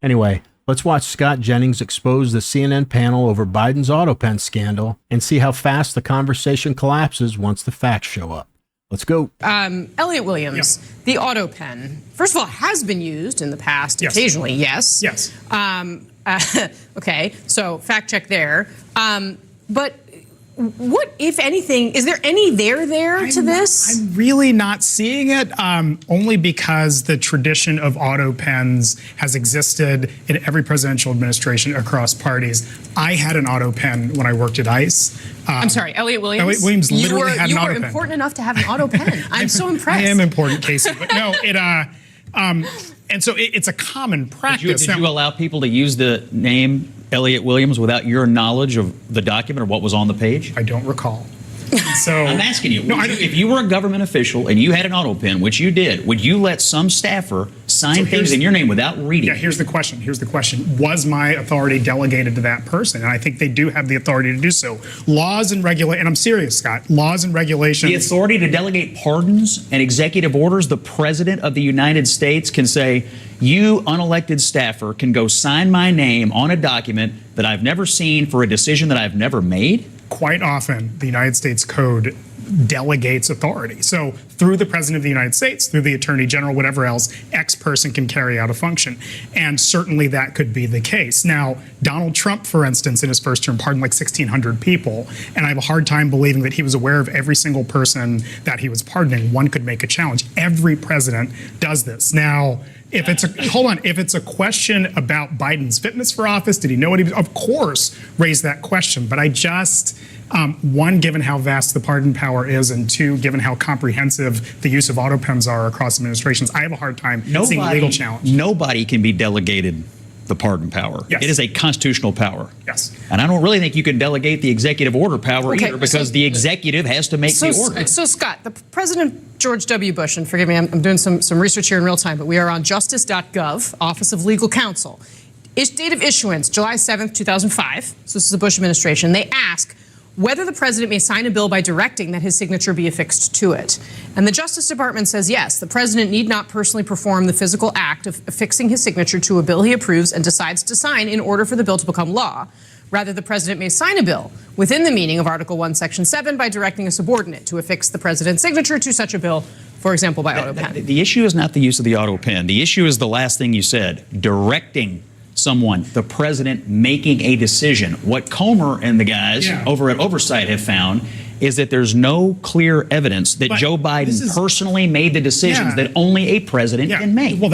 Anyway, let's watch Scott Jennings expose the CNN panel over Biden's Autopen scandal and see how fast the conversation collapses once the facts show up. Let's go. Elliot Williams, the Autopen, first of all, has been used in the past occasionally, yes? Yes. Okay, so fact check there. But what, if anything, is there any there to this? I'm really not seeing it, only because the tradition of Autopens has existed in every presidential administration across parties. I had an Autopen when I worked at ICE. I'm sorry, Elliot Williams? Elliot Williams literally had an Autopen. You were important enough to have an Autopen. I'm so impressed. I am important, Kasie, but no, and so it's a common practice. Did you allow people to use the name Elliot Williams without your knowledge of the document or what was on the page? I don't recall. So I'm asking you, if you were a government official and you had an Autopen, which you did, would you let some staffer sign things in your name without reading? Yeah, here's the question. Was my authority delegated to that person? And I think they do have the authority to do so. Laws and regulations, and I'm serious, Scott, laws and regulations. The authority to delegate pardons and executive orders, the President of the United States can say, you unelected staffer can go sign my name on a document that I've never seen for a decision that I've never made? Quite often, the United States Code delegates authority. So through the President of the United States, through the Attorney General, whatever else, X person can carry out a function. And certainly that could be the case. Now, Donald Trump, for instance, in his first term, pardoned like 1,600 people. And I have a hard time believing that he was aware of every single person that he was pardoning. One could make a challenge. Every president does this. Now, if it's a question about Biden's fitness for office, did he know what he was? Of course, raise that question. But I just, one, given how vast the pardon power is, and two, given how comprehensive the use of Autopens are across administrations, I have a hard time seeing a legal challenge. Nobody can be delegated the pardon power. Yes. It is a constitutional power. Yes. And I don't really think you can delegate the executive order power either, because the executive has to make the order. So, Scott, the President George W. Bush, and forgive me, I'm doing some research here in real time, but we are on justice.gov, Office of Legal Counsel. Date of issuance, July 7th, 2005. So this is the Bush administration. They ask whether the president may sign a bill by directing that his signature be affixed to it. And the Justice Department says, yes, the president need not personally perform the physical act of affixing his signature to a bill he approves and decides to sign in order for the bill to become law. Rather, the president may sign a bill within the meaning of Article 1, Section 7 by directing a subordinate to affix the president's signature to such a bill, for example, by Autopen. The issue is not the use of the Autopen. The issue is the last thing you said, directing someone, the president making a decision. What Comer and the guys over at Oversight have found is that there's no clear evidence that Joe Biden personally made the decisions that only a president can make. Well,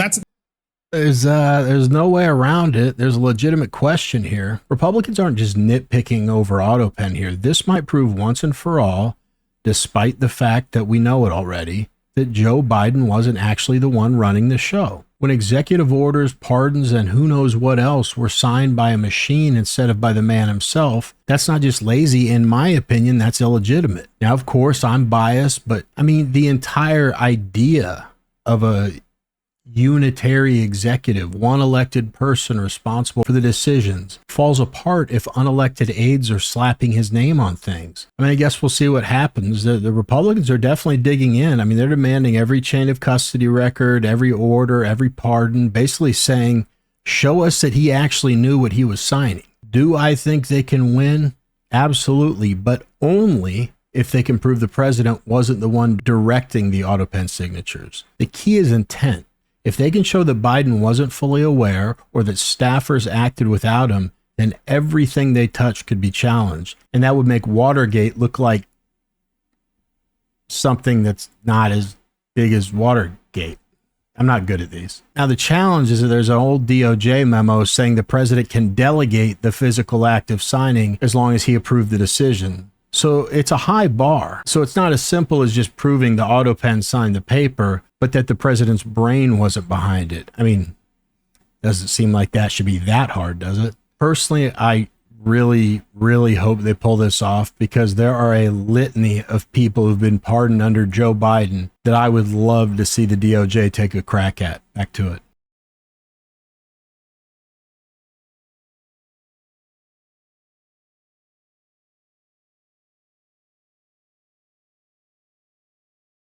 there's no way around it. There's a legitimate question here. Republicans aren't just nitpicking over Autopen here. This might prove once and for all, despite the fact that we know it already, that Joe Biden wasn't actually the one running the show. When executive orders, pardons, and who knows what else were signed by a machine instead of by the man himself, that's not just lazy. In my opinion, that's illegitimate. Now, of course, I'm biased, but I mean, the entire idea of a unitary executive, one elected person responsible for the decisions, falls apart if unelected aides are slapping his name on things. I mean, I guess we'll see what happens. The Republicans are definitely digging in. I mean, they're demanding every chain of custody record, every order, every pardon, basically saying, show us that he actually knew what he was signing. Do I think they can win? Absolutely, but only if they can prove the president wasn't the one directing the Autopen signatures. The key is intent. If they can show that Biden wasn't fully aware or that staffers acted without him, then everything they touch could be challenged. And that would make Watergate look like something that's not as big as Watergate. I'm not good at these. Now, the challenge is that there's an old DOJ memo saying the president can delegate the physical act of signing as long as he approved the decision. So it's a high bar. So it's not as simple as just proving the Autopen signed the paper, but that the president's brain wasn't behind it. I mean, doesn't seem like that should be that hard, does it? Personally, I really, really hope they pull this off, because there are a litany of people who've been pardoned under Joe Biden that I would love to see the DOJ take a crack at. Back to it.